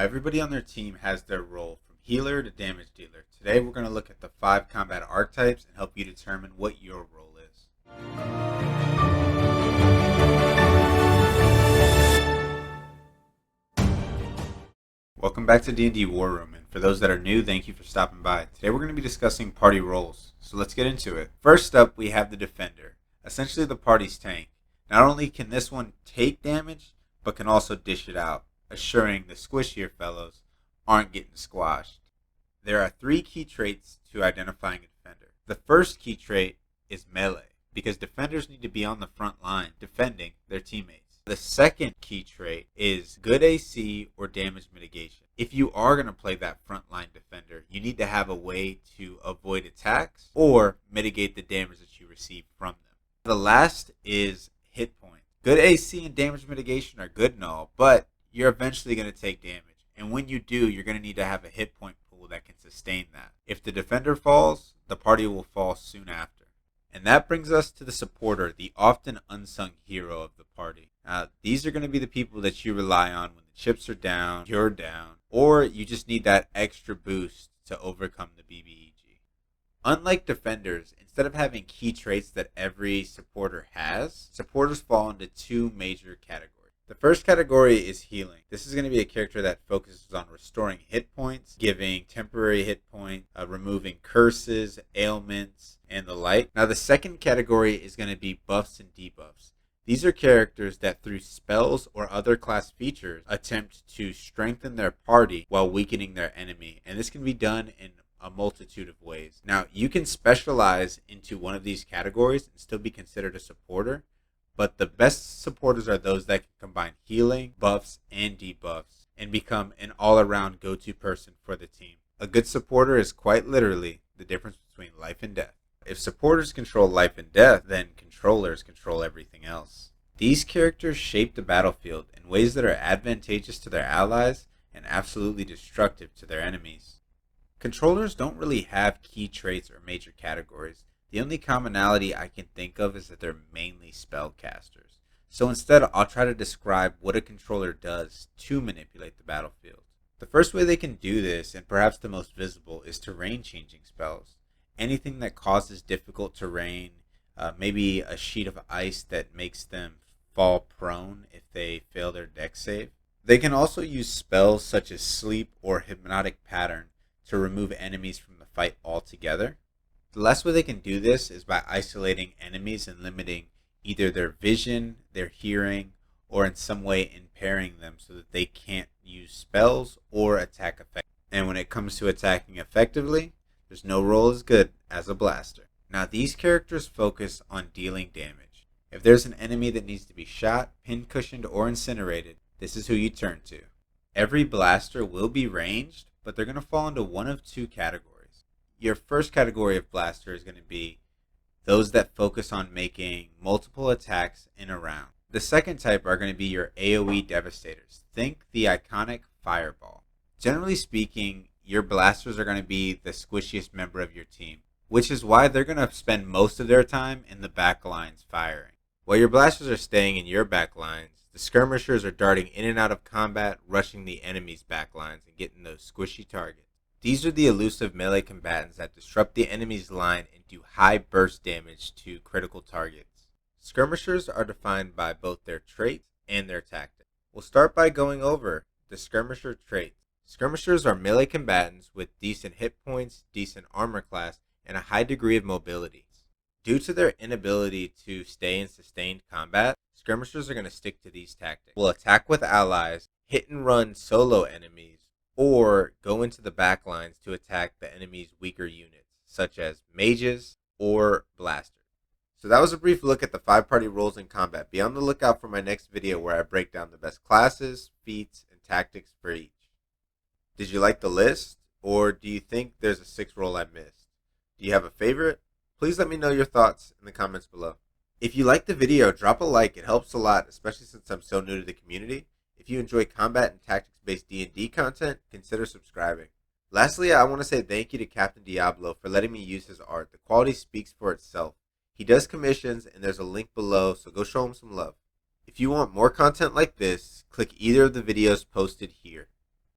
Everybody on their team has their role, from healer to damage dealer. Today we're going to look at the 5 combat archetypes and help you determine what your role is. Welcome back to D&D War Room, and for those that are new, thank you for stopping by. Today we're going to be discussing party roles, so let's get into it. First up, we have the Defender, essentially the party's tank. Not only can this one take damage, but can also dish it out, assuring the squishier fellows aren't getting squashed. There are 3 key traits to identifying a defender. The first key trait is melee, because defenders need to be on the front line defending their teammates. The second key trait is good AC or damage mitigation. If you are going to play that frontline defender, you need to have a way to avoid attacks or mitigate the damage that you receive from them. The last is hit points. Good AC and damage mitigation are good and all, but you're eventually going to take damage. And when you do, you're going to need to have a hit point pool that can sustain that. If the defender falls, the party will fall soon after. And that brings us to the supporter, the often unsung hero of the party. These are going to be the people that you rely on when the chips are down, you're down, or you just need that extra boost to overcome the BBEG. Unlike defenders, instead of having key traits that every supporter has, supporters fall into 2 major categories. The first category is healing. This is going to be a character that focuses on restoring hit points, giving temporary hit points, removing curses, ailments, and the like. Now the second category is going to be buffs and debuffs. These are characters that through spells or other class features attempt to strengthen their party while weakening their enemy. And this can be done in a multitude of ways. Now you can specialize into one of these categories and still be considered a supporter. But the best supporters are those that can combine healing, buffs, and debuffs and become an all-around go-to person for the team. A good supporter is quite literally the difference between life and death. If supporters control life and death, then controllers control everything else. These characters shape the battlefield in ways that are advantageous to their allies and absolutely destructive to their enemies. Controllers don't really have key traits or major categories. The only commonality I can think of is that they're mainly spellcasters. So instead, I'll try to describe what a controller does to manipulate the battlefield. The first way they can do this, and perhaps the most visible, is terrain-changing spells. Anything that causes difficult terrain, maybe a sheet of ice that makes them fall prone if they fail their dex save. They can also use spells such as sleep or hypnotic pattern to remove enemies from the fight altogether. The last way they can do this is by isolating enemies and limiting either their vision, their hearing, or in some way impairing them so that they can't use spells or attack effectively. And when it comes to attacking effectively, there's no role as good as a blaster. Now these characters focus on dealing damage. If there's an enemy that needs to be shot, pin-cushioned, or incinerated, this is who you turn to. Every blaster will be ranged, but they're going to fall into one of 2 categories. Your first category of blaster is going to be those that focus on making multiple attacks in a round. The second type are going to be your AoE devastators. Think the iconic fireball. Generally speaking, your blasters are going to be the squishiest member of your team, which is why they're going to spend most of their time in the back lines firing. While your blasters are staying in your back lines, the skirmishers are darting in and out of combat, rushing the enemy's back lines and getting those squishy targets. These are the elusive melee combatants that disrupt the enemy's line and do high burst damage to critical targets. Skirmishers are defined by both their traits and their tactics. We'll start by going over the skirmisher traits. Skirmishers are melee combatants with decent hit points, decent armor class, and a high degree of mobility. Due to their inability to stay in sustained combat, skirmishers are going to stick to these tactics. Will attack with allies, hit and run solo enemies, or go into the back lines to attack the enemy's weaker units, such as mages or blasters. So that was a brief look at the 5 party roles in combat. Be on the lookout for my next video where I break down the best classes, feats, and tactics for each. Did you like the list, or do you think there's a 6th role I missed? Do you have a favorite? Please let me know your thoughts in the comments below. If you liked the video, drop a like. It helps a lot, especially since I'm so new to the community. If you enjoy combat and tactics-based D&D content, consider subscribing. Lastly, I want to say thank you to Captain Diablo for letting me use his art. The quality speaks for itself. He does commissions, and there's a link below, so go show him some love. If you want more content like this, click either of the videos posted here.